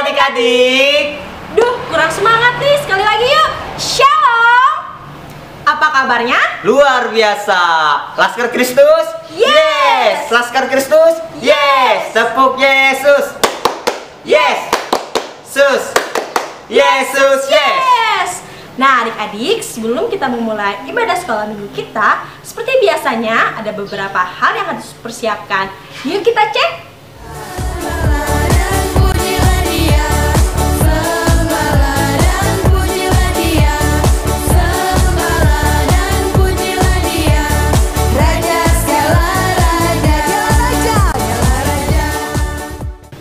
adik-adik. Duh, kurang semangat nih. Sekali lagi yuk. Shalom. Apa kabarnya? Luar biasa. Laskar Kristus? Yes. Laskar Kristus? Yes. Tepuk Yesus. Yes. Sus. Yesus, yes. Nah adik-adik, sebelum kita memulai ibadah sekolah minggu kita, seperti biasanya ada beberapa hal yang harus dipersiapkan. Yuk kita cek.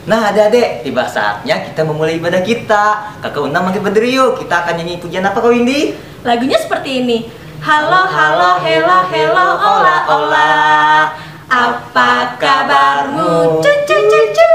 Nah adik-adik, tiba saatnya kita memulai ibadah kita. Kakak Undang manggil berdiri yuk. Kita akan nyanyi pujian apa kau Windy? Lagunya seperti ini. Halo, halo, hello, hello, ola, ola. Apa kabarmu? Cu, cu, cu, cu.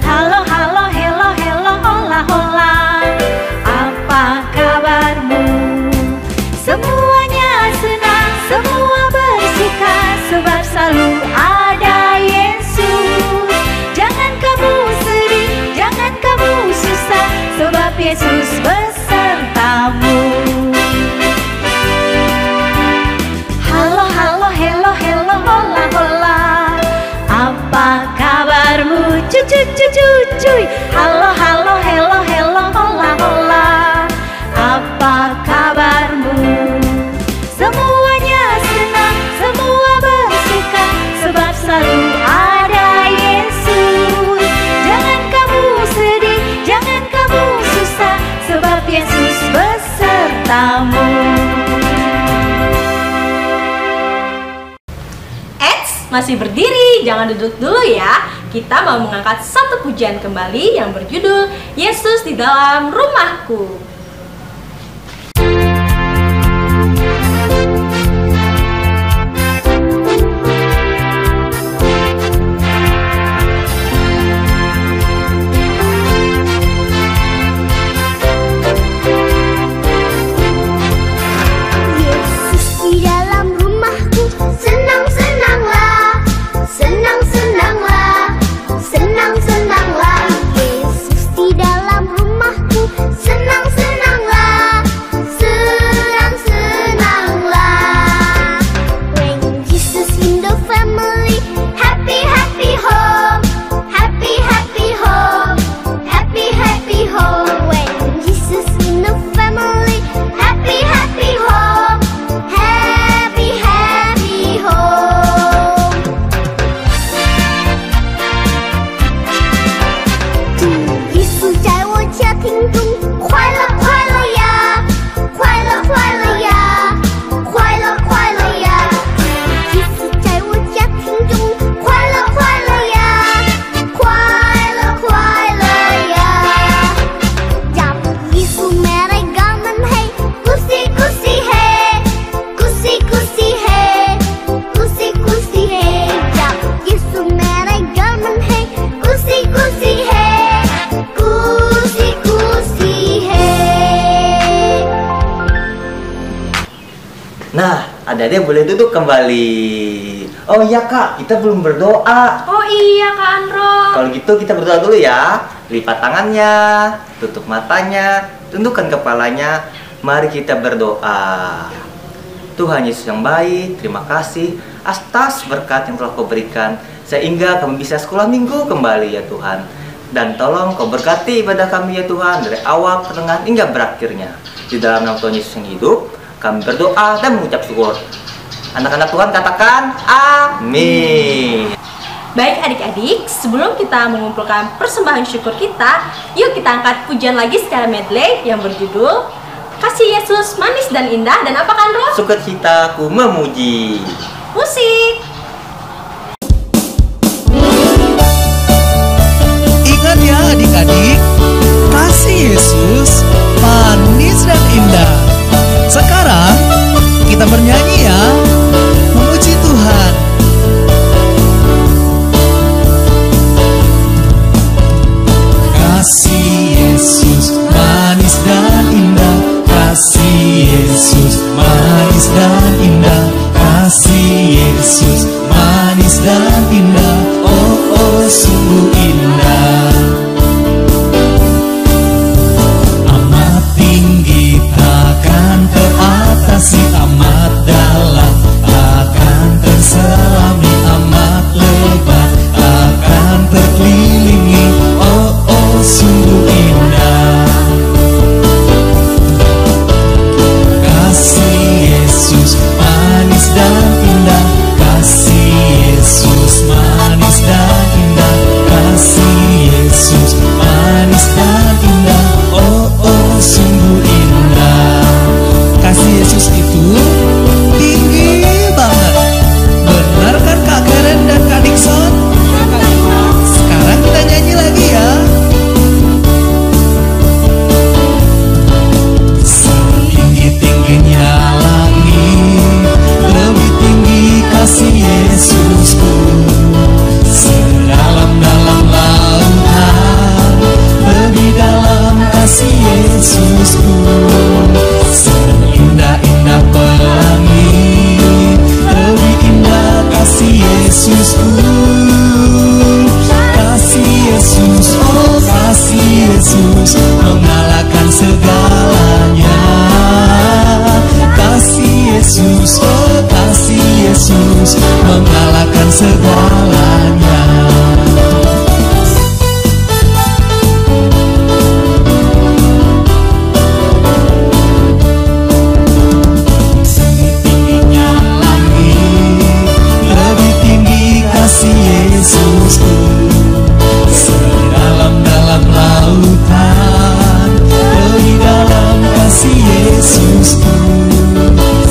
Halo, halo, hello, hello, hola, hola. Apa kabarmu? Semuanya senang, semua bersuka, sebab selalu ada Yesus. Jangan kamu sedih, jangan kamu susah, sebab Yesus besertamu. Halo, halo, hello, hello, hola, hola. Apa kabarmu? Cuy, cuy, cuy, cuy. Halo, halo, hello, hello, hola, hola. Apa kabarmu? Semuanya senang, semua bersuka, sebab selalu ada Yesus. Jangan kamu sedih, jangan kamu susah, sebab Yesus besertamu. Masih berdiri, jangan duduk dulu ya. Kita mau mengangkat satu pujian kembali yang berjudul Yesus di dalam rumahku. Nah, adik-adik boleh duduk kembali. Oh iya kak, kita belum berdoa. Oh iya Kak Andro. Kalau gitu kita berdoa dulu ya. Lipat tangannya, tutup matanya, tundukkan kepalanya. Mari kita berdoa. Tuhan Yesus yang baik, terima kasih atas berkat yang telah kau berikan, sehingga kami bisa sekolah minggu kembali ya Tuhan. Dan tolong kau berkati ibadah kami ya Tuhan, dari awal, pertengahan, hingga berakhirnya. Di dalam nama Tuhan Yesus yang hidup, kami berdoa dan mengucap syukur. Anak-anak Tuhan katakan amin. Baik adik-adik, sebelum kita mengumpulkan persembahan syukur kita, yuk kita angkat pujian lagi secara medley yang berjudul Kasih Yesus Manis dan Indah. Dan apa Kak Andro? Sukacitaku memuji. Musik. Ingat ya adik-adik, kasih Yesus manis dan indah. Sekarang bernyanyi ya, memuji Tuhan. Kasih Yesus manis dan indah, kasih Yesus manis dan indah, kasih Yesus manis dan indah, oh oh sungguh indah. Amat tinggi takkan teratasi, amat dalam takkan terselami, amat lebar takkan terkelilingi, oh oh sungguh indah. Kasih Yesus manis dan indah, kasih Yesus manis dan indah, kasih Yesus manis dan indah, oh oh sungguh indah. Kasih Yesus itu tinggi banget. Benar kan Kak Karen dan Kak Dixon? Sekarang kita nyanyi lagi ya. Setinggi-tingginya langit, lebih tinggi kasih Yesusku. Sedalam-dalam lautan, lebih dalam kasih Yesusku. Seindah-indah pelangi, lebih indah kasih Yesusku. Kasih Yesus, oh kasih Yesus, mengalahkan segalanya. Kasih Yesus, oh kasih Yesus, mengalahkan segalanya. Tingginya langit, lebih tinggi kasih Yesusku. Sedalam-dalam lautan, lebih dalam kasih Yesusku.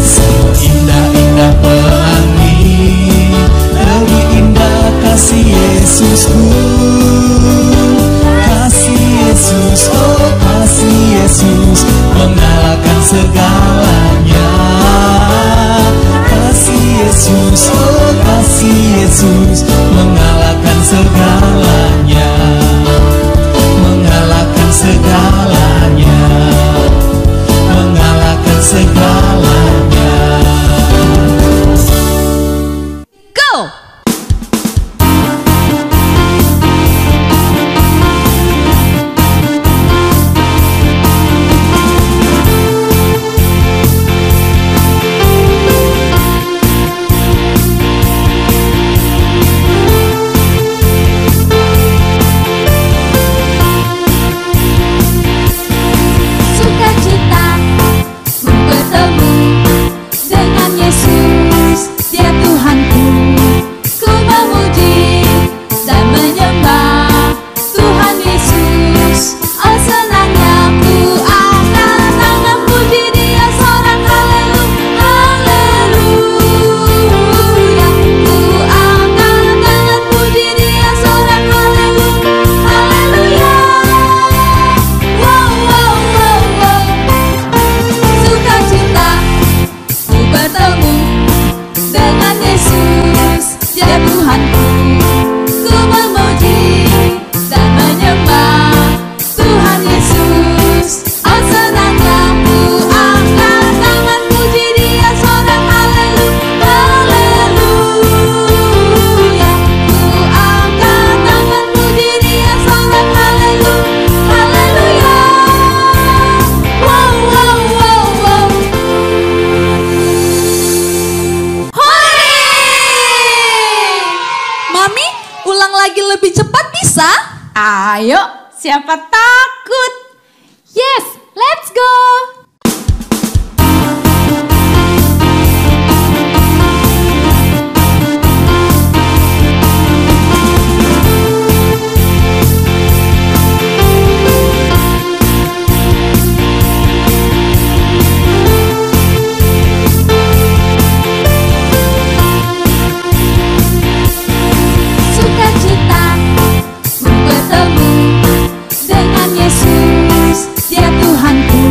Seindah-indah pelangi, lebih indah kasih Yesusku. Kasih Yesus, oh kasih Yesus, mengalahkan segalanya. Kasih Yesus, oh kasih Yesus, mengalahkan segalanya. Mengalahkan segalanya. Mengalahkan segalanya. Go! Ayo, siapa takut? Yes, let's go! Sukacita bertemu dengan Yesus, Dia Tuhanku.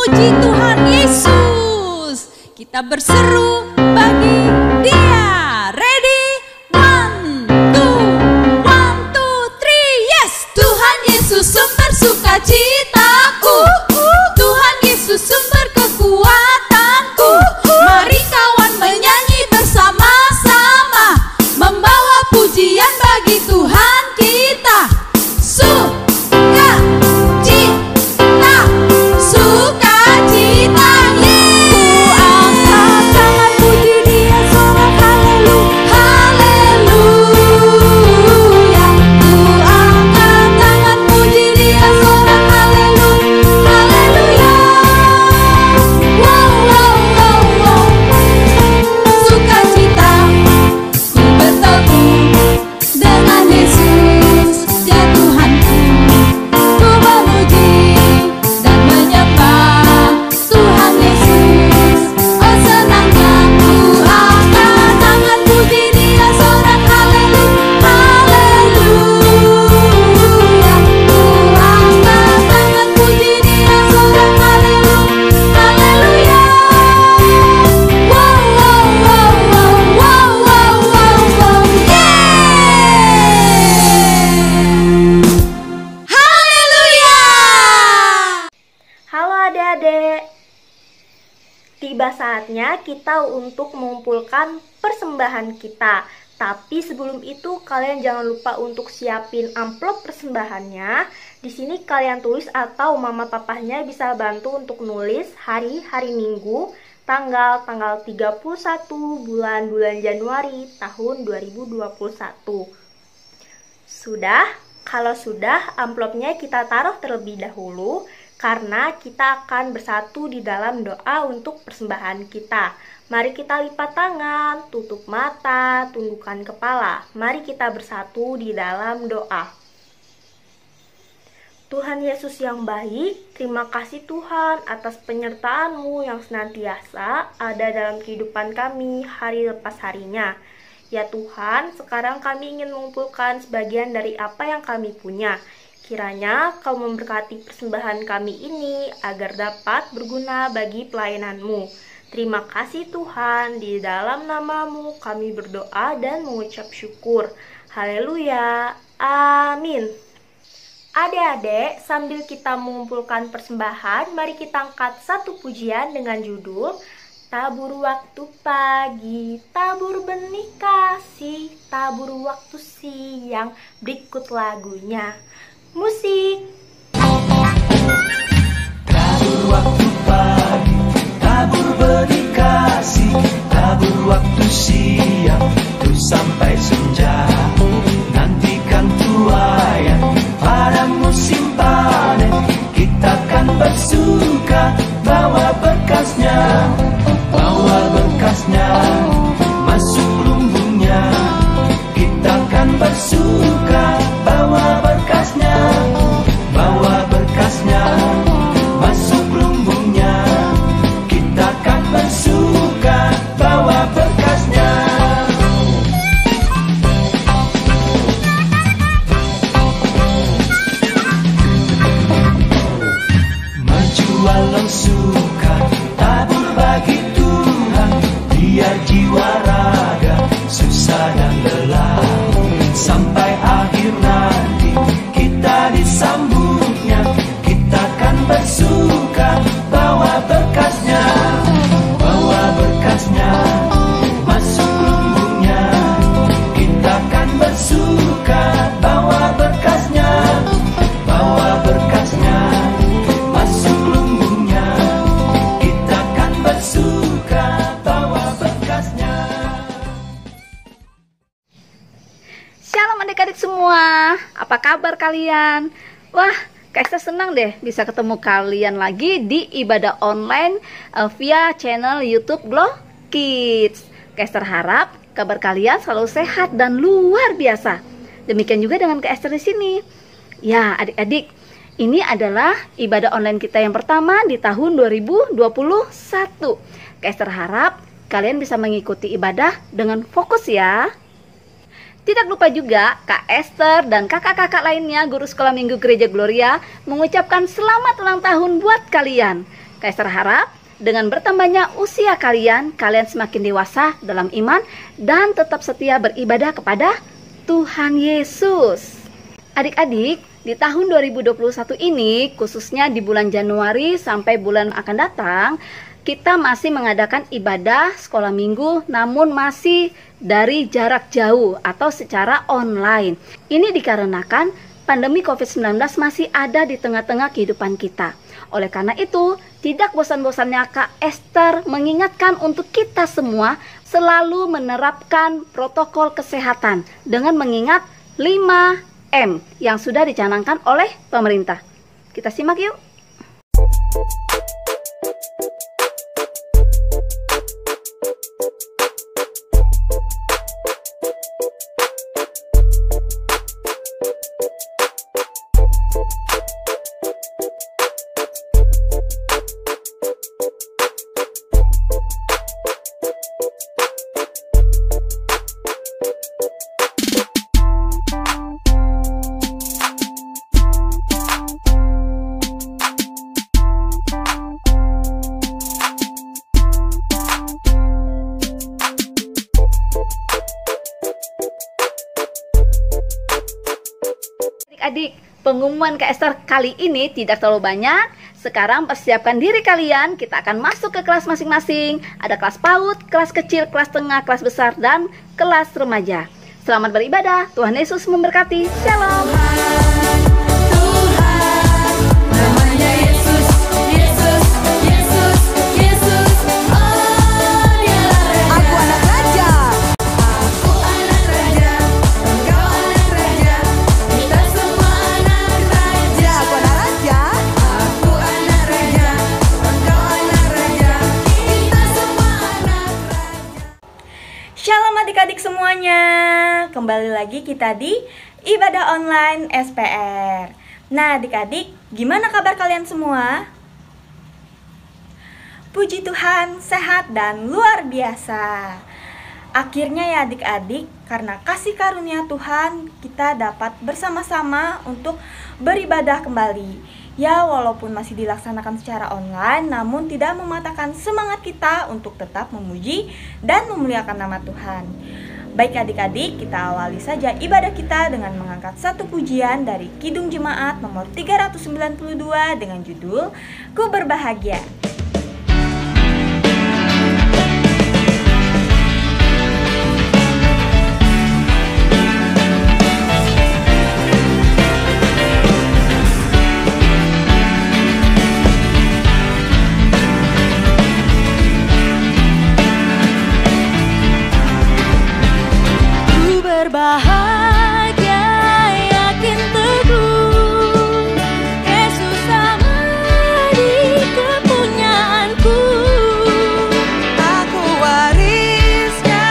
memuji Tuhan Yesus. Kita berseru bagi Dia. Ready? 1, 2, 1, 2, 3, yes! Tuhan Yesus sumber sukacitaku, Tuhan Yesus sumber kekuatanku. Mari kawan menyanyi bersama-sama, membawa pujian bagi Tuhan kita. Sukacita, sukacita, yeay! Ku angkat tangan puji Dia, sorak haleluya, haleluya. Ku angkat tangan puji Dia, sorak haleluya, haleluya. Wow, wow, wow, wow. Sukacita, ku bertemu dengan Yesus, Dia Tuhanku. Ku memuji dan menyembah Tuhan Yesus. Oh senangnya ku angkat tangan puji Dia, sorak haleluya, haleluya. Ku angkat tangan puji Dia, sorak haleluya, haleluya. Wow, wow, wow, wow, wow, wow, wow, wow, yeay! Haleluya! Halo adik-adik. Tiba saatnya kita untuk mengumpulkan persembahan kita. Tapi sebelum itu kalian jangan lupa untuk siapin amplop persembahannya. Di sini kalian tulis atau mama papahnya bisa bantu untuk nulis hari Minggu, tanggal 31 bulan Januari tahun 2021. Sudah? Kalau sudah, amplopnya kita taruh terlebih dahulu karena kita akan bersatu di dalam doa untuk persembahan kita. Mari kita lipat tangan, tutup mata, tundukkan kepala. Mari kita bersatu di dalam doa. Tuhan Yesus yang baik, terima kasih Tuhan atas penyertaan-Mu yang senantiasa ada dalam kehidupan kami hari lepas harinya. Ya Tuhan, sekarang kami ingin mengumpulkan sebagian dari apa yang kami punya. Kiranya Kau memberkati persembahan kami ini agar dapat berguna bagi pelayanan-Mu. Terima kasih Tuhan, di dalam nama-Mu kami berdoa dan mengucap syukur. Haleluya, amin. Adik-adik, sambil kita mengumpulkan persembahan, mari kita angkat satu pujian dengan judul Tabur waktu pagi, tabur benih kasih, tabur waktu siang. Berikut lagunya. Musik. Tabur waktu pagi, tabur benih kasih, tabur waktu siang, terus sampai senja. Nantikan tuaian pada musim panen, kita kan bersuka bawa berkasnya, bawa berkasnya masuk lumbungnya. Kita kan bersuka bawa berkasnya, bawa berkasnya masuk lumbungnya. Kita kan bersuka bawa berkasnya. Menjual suka tabur bagi Tuhan, biar jiwa raga susah dan lelah. Sampai akhir nanti kita disambutnya, kita kan bersuka bawa berkasnya, bawa berkasnya masuk lumbungnya. Kita kan bersuka bawa berkasnya, bawa berkasnya masuk lumbungnya. Kita kan bersuka bawa berkasnya. Shalom adik-adik semua, apa kabar kalian? Wah, Kak Esther senang deh bisa ketemu kalian lagi di ibadah online via channel YouTube Glow Kids. Kak Esther harap kabar kalian selalu sehat dan luar biasa. Demikian juga dengan Kak Esther di sini. Ya, adik-adik, ini adalah ibadah online kita yang pertama di tahun 2021. Kak Esther harap kalian bisa mengikuti ibadah dengan fokus ya. Tidak lupa juga Kak Esther dan kakak-kakak lainnya guru sekolah minggu Gereja Gloria mengucapkan selamat ulang tahun buat kalian. Kaiser harap dengan bertambahnya usia kalian semakin dewasa dalam iman dan tetap setia beribadah kepada Tuhan Yesus. Adik-adik, di tahun 2021 ini, khususnya di bulan Januari sampai bulan akan datang, kita masih mengadakan ibadah sekolah minggu, namun masih dari jarak jauh atau secara online. Ini dikarenakan pandemi COVID-19 masih ada di tengah-tengah kehidupan kita. Oleh karena itu, tidak bosan-bosannya Kak Esther mengingatkan untuk kita semua selalu menerapkan protokol kesehatan dengan mengingat 5M yang sudah dicanangkan oleh pemerintah. Kita simak yuk. Adik, pengumuman Kak Esther kali ini tidak terlalu banyak. Sekarang persiapkan diri kalian, kita akan masuk ke kelas masing-masing. Ada kelas PAUD, kelas kecil, kelas tengah, kelas besar, dan kelas remaja. Selamat beribadah, Tuhan Yesus memberkati. Shalom. Shalom adik-adik semuanya. Kembali lagi kita di ibadah online SPR. Nah adik-adik, gimana kabar kalian semua? Puji Tuhan, sehat dan luar biasa. Akhirnya ya adik-adik, karena kasih karunia Tuhan, kita dapat bersama-sama untuk beribadah kembali. Ya, walaupun masih dilaksanakan secara online, namun tidak mematahkan semangat kita untuk tetap memuji dan memuliakan nama Tuhan. Baik adik-adik, kita awali saja ibadah kita dengan mengangkat satu pujian dari Kidung Jemaat nomor 392 dengan judul Ku Berbahagia. Berbahagia, yakin teguh, Yesus sama di kepunyaanku. Aku warisnya,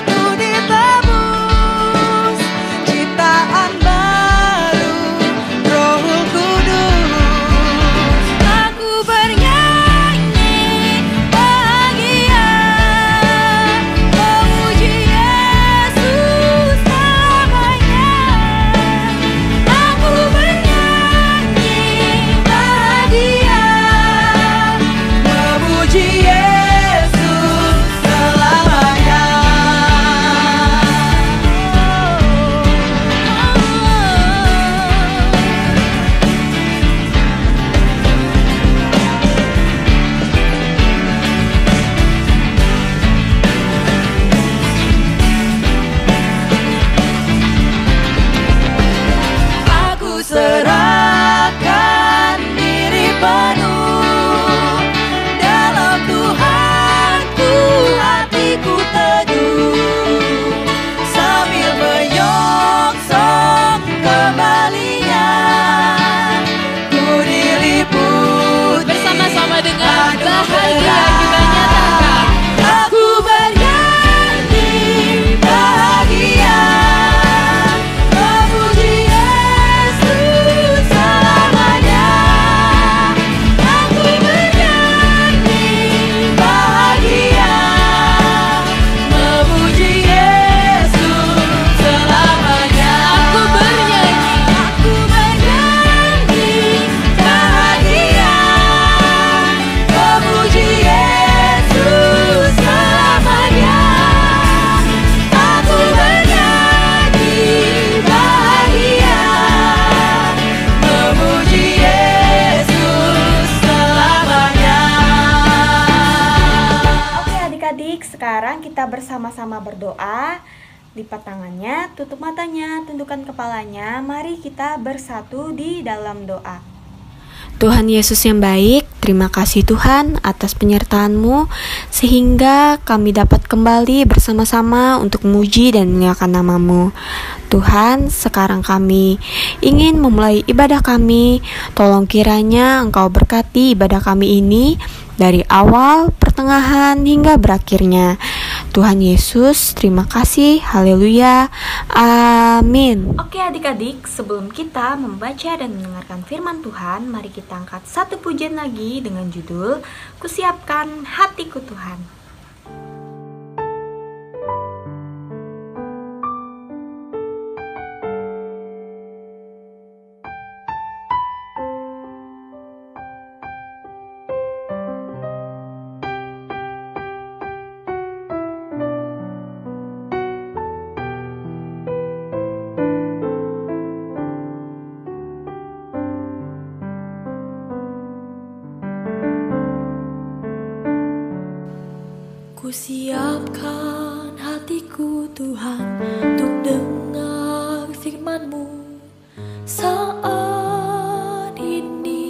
ku ditebus, ciptaan baru, Roh Kudus. Aku bernyanyi bahagia, memuji Yesus selamanya. Aku bernyanyi bahagia, memuji Yesus selamanya. Aku serahkan diri penuh dalam Tuhanku, hatiku teduh sambil menyongsong kembalinya. Ku diliput bersama-sama dengan bahagia kita nyatakan. Aku bernyanyi bahagia, memuji Yesus selamanya. Aku bernyanyi bahagia, memuji Yesus selamanya. Aku bernyanyi bahagia, adik-adik, sekarang kita bersama-sama berdoa. Lipat tangannya, tutup matanya, tundukkan kepalanya. Mari kita bersatu di dalam doa. Tuhan Yesus yang baik, terima kasih Tuhan atas penyertaan-Mu sehingga kami dapat kembali bersama-sama untuk memuji dan memuliakan nama-Mu. Tuhan, sekarang kami ingin memulai ibadah kami. Tolong kiranya Engkau berkati ibadah kami ini dari awal, pertengahan, hingga berakhirnya. Tuhan Yesus, terima kasih. Haleluya. Amin. Oke adik-adik, sebelum kita membaca dan mendengarkan firman Tuhan, mari kita angkat satu pujian lagi dengan judul Kusiapkan Hatiku Tuhan. Kusiapkan hatiku Tuhan untuk dengar firman-Mu saat ini.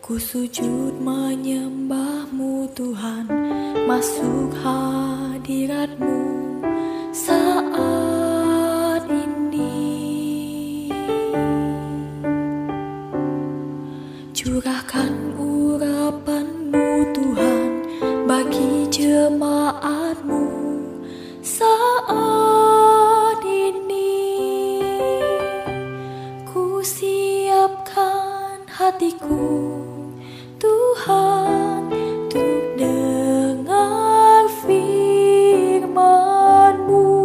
Ku sujud menyembah-Mu Tuhan, masuk hadirat-Mu saat ini. Curahkan urapan-Mu Tuhan bagi jemaat-Mu saat ini. Ku siapkan hatiku Tuhan untuk dengar firman-Mu.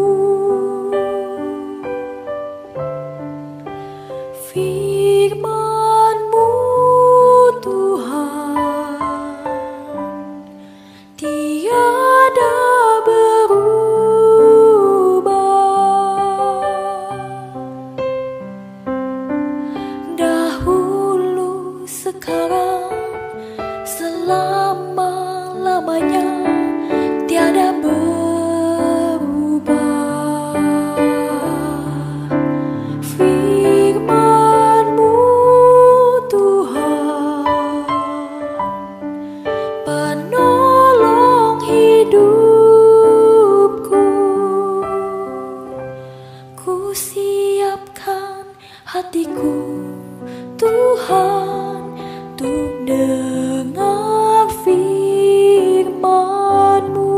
Firman-Mu Tuhan tiada berubah. Dahulu, sekarang, selama-lamanya tiada berubah. Firman-Mu Tuhan penolong hidupku. Ku siapkan hatiku Tuhan untuk dengar firman-Mu.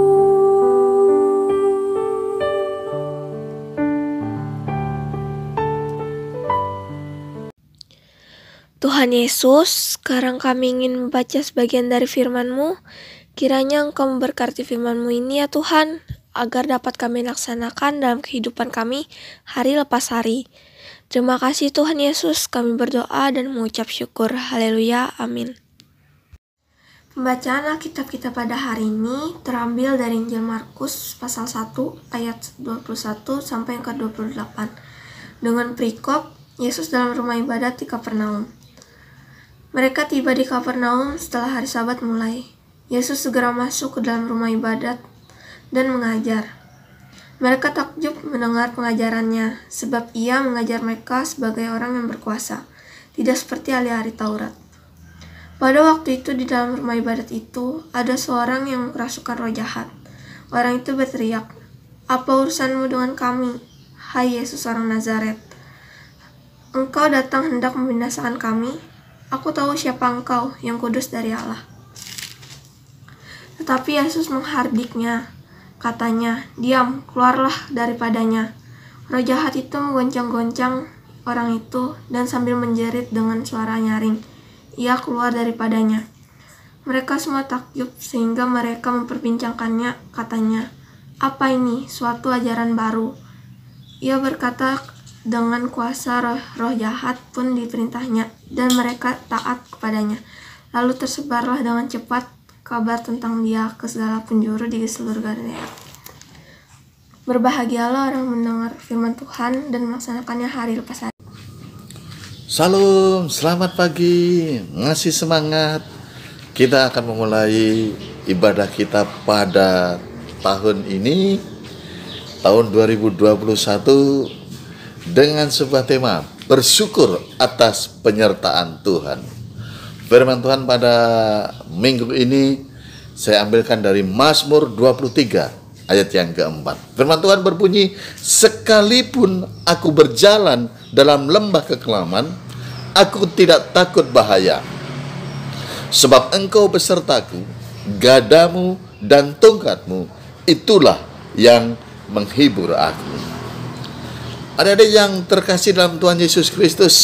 Tuhan Yesus, sekarang kami ingin membaca sebagian dari firman-Mu. Kiranya Engkau memberkati firman-Mu ini ya Tuhan, agar dapat kami laksanakan dalam kehidupan kami hari lepas hari. Terima kasih Tuhan Yesus, kami berdoa dan mengucap syukur. Haleluya, amin. Pembacaan Alkitab kita pada hari ini terambil dari Injil Markus pasal 1 ayat 21 sampai yang ke-28. Dengan perikop Yesus dalam rumah ibadat di Kapernaum. Mereka tiba di Kapernaum setelah hari Sabat mulai. Yesus segera masuk ke dalam rumah ibadat dan mengajar. Mereka takjub mendengar pengajarannya, sebab ia mengajar mereka sebagai orang yang berkuasa, tidak seperti ahli-ahli Taurat. Pada waktu itu di dalam rumah ibadat itu, ada seorang yang kerasukan roh jahat. Orang itu berteriak, "Apa urusanmu dengan kami, hai Yesus orang Nazaret? Engkau datang hendak membinasakan kami? Aku tahu siapa engkau, yang kudus dari Allah." Tetapi Yesus menghardiknya. Katanya, "Diam, keluarlah daripadanya." Roh jahat itu menggoncang-goncang orang itu dan sambil menjerit dengan suara nyaring, ia keluar daripadanya. Mereka semua takjub sehingga mereka memperbincangkannya. Katanya, "Apa ini? Suatu ajaran baru." Ia berkata dengan kuasa roh jahat pun diperintahnya dan mereka taat kepadanya. Lalu tersebarlah dengan cepat kabar tentang dia ke segala penjuru di seluruh Galilea. Berbahagialah orang mendengar firman Tuhan dan melaksanakannya hari lepas hari. Salam, selamat pagi, ngasih semangat. Kita akan memulai ibadah kita pada tahun ini, tahun 2021, dengan sebuah tema, bersyukur atas penyertaan Tuhan. Firman Tuhan pada minggu ini saya ambilkan dari Mazmur 23 ayat yang keempat. Firman Tuhan berbunyi, sekalipun aku berjalan dalam lembah kekelaman, aku tidak takut bahaya. Sebab engkau besertaku, gadamu dan tongkatmu, itulah yang menghibur aku. Adik-adik yang terkasih dalam Tuhan Yesus Kristus,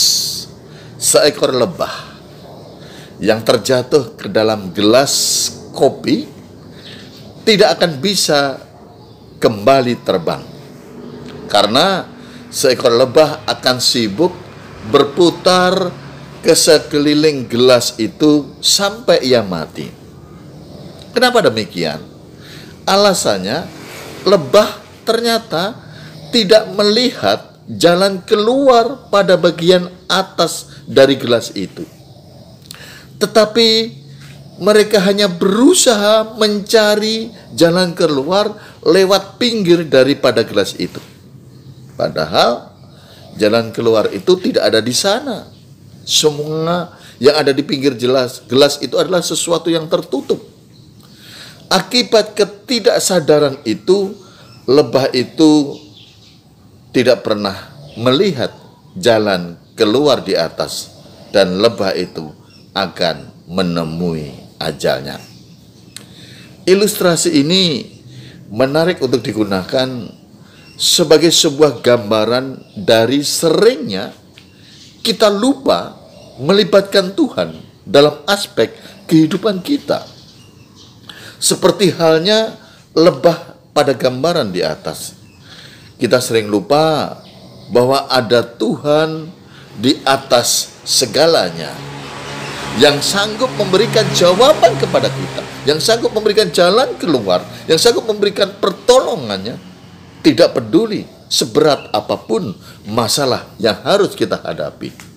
seekor lebah yang terjatuh ke dalam gelas kopi tidak akan bisa kembali terbang, karena seekor lebah akan sibuk berputar ke sekeliling gelas itu sampai ia mati. Kenapa demikian? Alasannya, lebah ternyata tidak melihat jalan keluar pada bagian atas dari gelas itu. Tetapi mereka hanya berusaha mencari jalan keluar lewat pinggir daripada gelas itu. Padahal jalan keluar itu tidak ada di sana. Semua yang ada di pinggir gelas itu adalah sesuatu yang tertutup. Akibat ketidaksadaran itu, lebah itu tidak pernah melihat jalan keluar di atas, dan lebah itu akan menemui ajalnya. Ilustrasi ini menarik untuk digunakan sebagai sebuah gambaran dari seringnya kita lupa melibatkan Tuhan dalam aspek kehidupan kita. Seperti halnya lebah pada gambaran di atas. Kita sering lupa bahwa ada Tuhan di atas segalanya, yang sanggup memberikan jawaban kepada kita, yang sanggup memberikan jalan keluar, yang sanggup memberikan pertolongannya, tidak peduli seberat apapun masalah yang harus kita hadapi.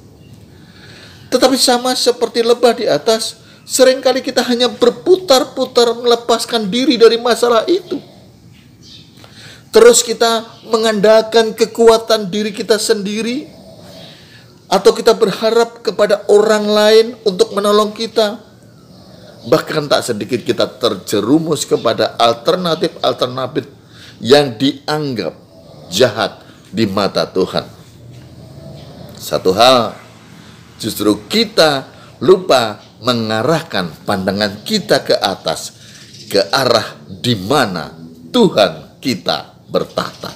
Tetapi sama seperti lebah di atas, seringkali kita hanya berputar-putar melepaskan diri dari masalah itu. Terus kita mengandalkan kekuatan diri kita sendiri, atau kita berharap kepada orang lain untuk menolong kita. Bahkan tak sedikit kita terjerumus kepada alternatif-alternatif yang dianggap jahat di mata Tuhan. Satu hal, justru kita lupa mengarahkan pandangan kita ke atas, ke arah di mana Tuhan kita bertahta.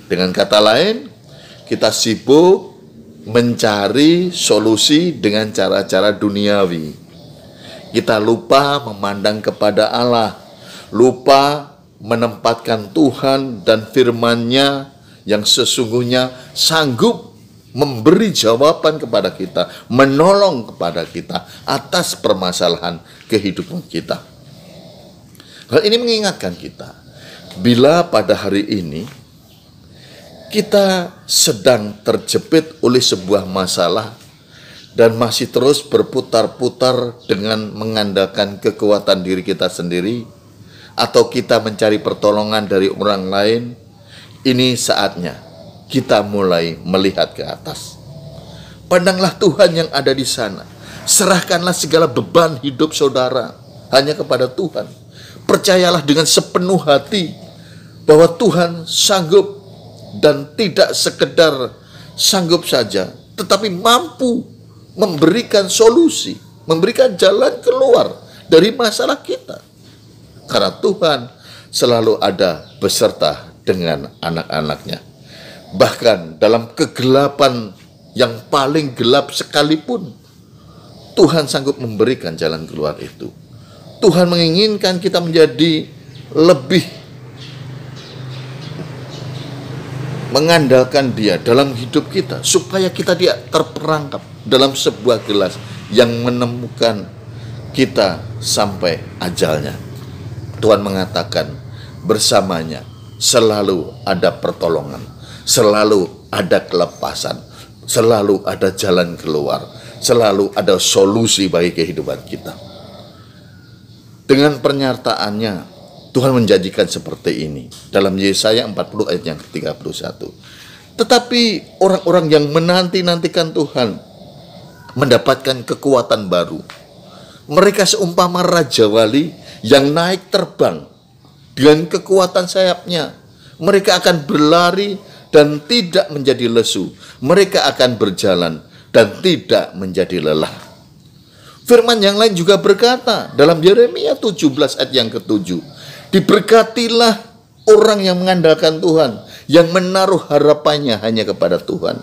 Dengan kata lain, kita sibuk mencari solusi dengan cara-cara duniawi. Kita lupa memandang kepada Allah, lupa menempatkan Tuhan dan firman-Nya yang sesungguhnya sanggup memberi jawaban kepada kita, menolong kepada kita atas permasalahan kehidupan kita. Hal ini mengingatkan kita, bila pada hari ini kita sedang terjepit oleh sebuah masalah dan masih terus berputar-putar dengan mengandalkan kekuatan diri kita sendiri, atau kita mencari pertolongan dari orang lain, ini saatnya kita mulai melihat ke atas. Pandanglah Tuhan yang ada di sana. Serahkanlah segala beban hidup saudara hanya kepada Tuhan. Percayalah dengan sepenuh hati bahwa Tuhan sanggup, dan tidak sekedar sanggup saja, tetapi mampu memberikan solusi, memberikan jalan keluar dari masalah kita. Karena Tuhan selalu ada beserta dengan anak-anaknya. Bahkan dalam kegelapan yang paling gelap sekalipun, Tuhan sanggup memberikan jalan keluar itu. Tuhan menginginkan kita menjadi lebih mengandalkan Dia dalam hidup kita, supaya kita tidak terperangkap dalam sebuah gelas yang menemukan kita sampai ajalnya. Tuhan mengatakan, bersamanya selalu ada pertolongan, selalu ada kelepasan, selalu ada jalan keluar, selalu ada solusi bagi kehidupan kita. Dengan pernyataannya, Tuhan menjanjikan seperti ini dalam Yesaya 40 ayat yang ke-31. Tetapi orang-orang yang menanti-nantikan Tuhan mendapatkan kekuatan baru. Mereka seumpama raja wali yang naik terbang dengan kekuatan sayapnya. Mereka akan berlari dan tidak menjadi lesu. Mereka akan berjalan dan tidak menjadi lelah. Firman yang lain juga berkata dalam Yeremia 17 ayat yang ke-7. Diberkatilah orang yang mengandalkan Tuhan, yang menaruh harapannya hanya kepada Tuhan.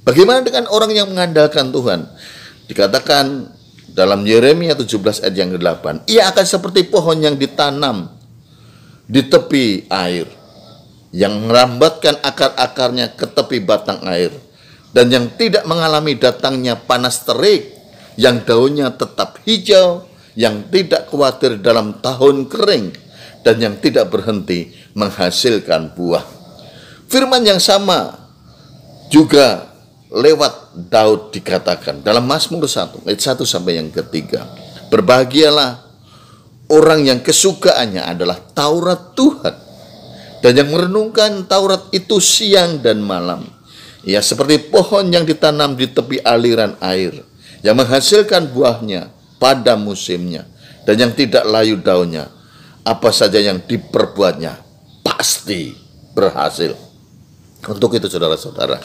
Bagaimana dengan orang yang mengandalkan Tuhan? Dikatakan dalam Yeremia 17 ayat yang ke-8, ia akan seperti pohon yang ditanam di tepi air, yang merambatkan akar-akarnya ke tepi batang air, dan yang tidak mengalami datangnya panas terik, yang daunnya tetap hijau, yang tidak khawatir dalam tahun kering, dan yang tidak berhenti menghasilkan buah. Firman yang sama juga lewat Daud dikatakan dalam Mazmur 1 ayat 1 sampai yang ke-3. Berbahagialah orang yang kesukaannya adalah Taurat Tuhan, dan yang merenungkan Taurat itu siang dan malam. Ia seperti pohon yang ditanam di tepi aliran air, yang menghasilkan buahnya pada musimnya, dan yang tidak layu daunnya. Apa saja yang diperbuatnya pasti berhasil. Untuk itu saudara-saudara,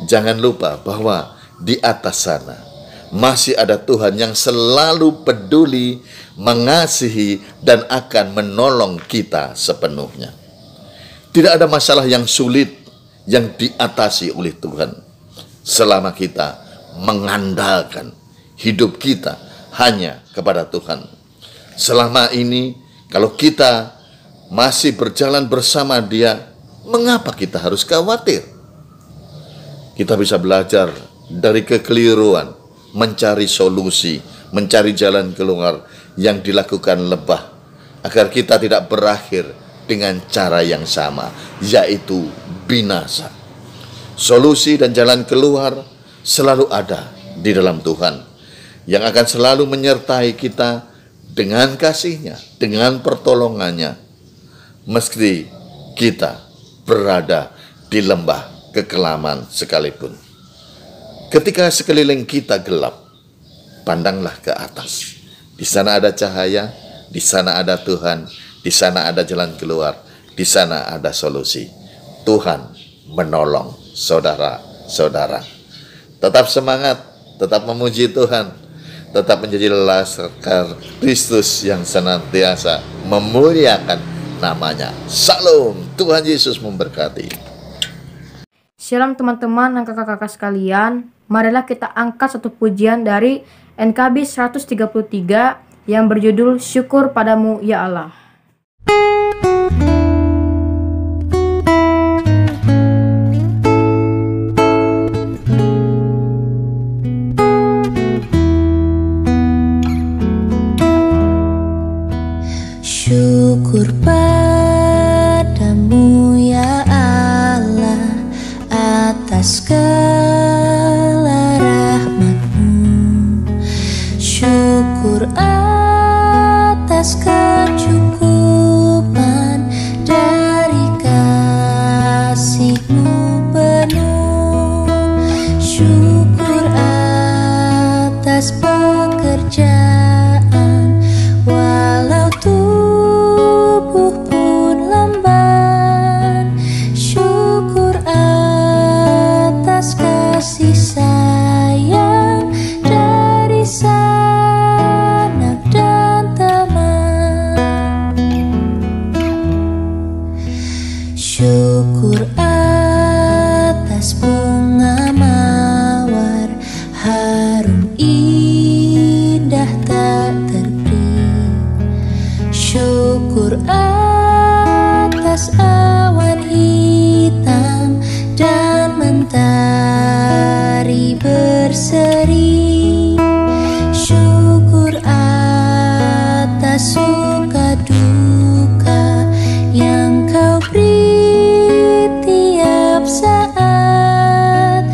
jangan lupa bahwa di atas sana masih ada Tuhan yang selalu peduli, mengasihi, dan akan menolong kita sepenuhnya. Tidak ada masalah yang sulit yang diatasi oleh Tuhan selama kita mengandalkan hidup kita hanya kepada Tuhan. Selama ini kalau kita masih berjalan bersama Dia, mengapa kita harus khawatir? Kita bisa belajar dari kekeliruan, mencari solusi, mencari jalan keluar yang dilakukan lebah, agar kita tidak berakhir dengan cara yang sama, yaitu binasa. Solusi dan jalan keluar selalu ada di dalam Tuhan, yang akan selalu menyertai kita dengan kasih-Nya, dengan pertolongannya, meski kita berada di lembah kekelaman sekalipun. Ketika sekeliling kita gelap, pandanglah ke atas. Di sana ada cahaya, di sana ada Tuhan, di sana ada jalan keluar, di sana ada solusi. Tuhan menolong saudara-saudara. Tetap semangat, tetap memuji Tuhan, tetap menjadi laskar Kristus yang senantiasa memuliakan namanya. Salam, Tuhan Yesus memberkati. Shalom teman-teman dan kakak-kakak sekalian. Marilah kita angkat satu pujian dari NKB 133 yang berjudul Syukur Padamu Ya Allah. Syukur padamu ya Allah atas segala rahmat-Mu. Syukur atas kecukupan dari kasih-Mu penuh. Syukur atas pekerjaan walau tubuh pun lamban. Syukur atas kasih sayang dari sanak dan teman. Syukur atas bunga mawar harum indah tak terperi. Syukur atas awan hitam dan mentari berseri. Syukur atas suka duka yang Kau beri tiap saat,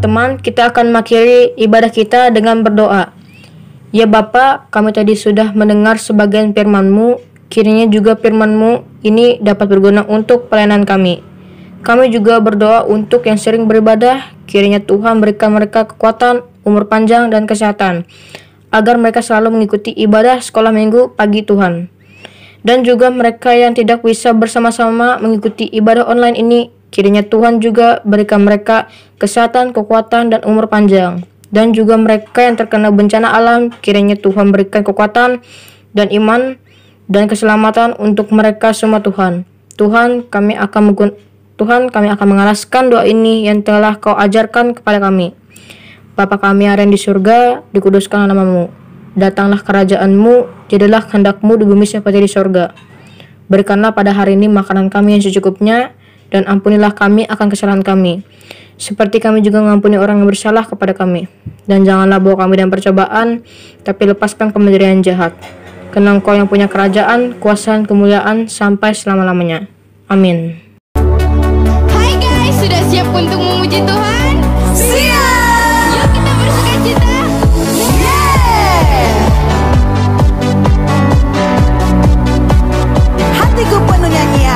teman-teman, kita akan mengakhiri ibadah kita dengan berdoa. Ya Bapa, kami tadi sudah mendengar sebagian firman-Mu, kiranya juga firman-Mu ini dapat berguna untuk pelayanan kami. Kami juga berdoa untuk yang sering beribadah, kiranya Tuhan berikan mereka kekuatan, umur panjang, dan kesehatan, agar mereka selalu mengikuti ibadah sekolah minggu pagi Tuhan. Dan juga mereka yang tidak bisa bersama-sama mengikuti ibadah online ini, kiranya Tuhan juga berikan mereka kesehatan, kekuatan, dan umur panjang. Dan juga mereka yang terkena bencana alam, kiranya Tuhan berikan kekuatan dan iman dan keselamatan untuk mereka semua Tuhan. Tuhan, kami akan mengalaskan doa ini yang telah Kau ajarkan kepada kami. Bapa kami yang ada di surga, dikuduskanlah nama-Mu. Datanglah kerajaan-Mu, jadilah kehendak-Mu di bumi seperti di surga. Berikanlah pada hari ini makanan kami yang secukupnya, dan ampunilah kami akan kesalahan kami, seperti kami juga mengampuni orang yang bersalah kepada kami. Dan janganlah bawa kami dalam percobaan, tapi lepaskan kami dari yang jahat. Karena Engkau yang punya kerajaan, kuasa, dan kemuliaan sampai selama-lamanya. Amin. Hai guys, sudah siap untuk memuji Tuhan? Siap! Yuk kita bersukacita. Hatiku penuh nyanyian.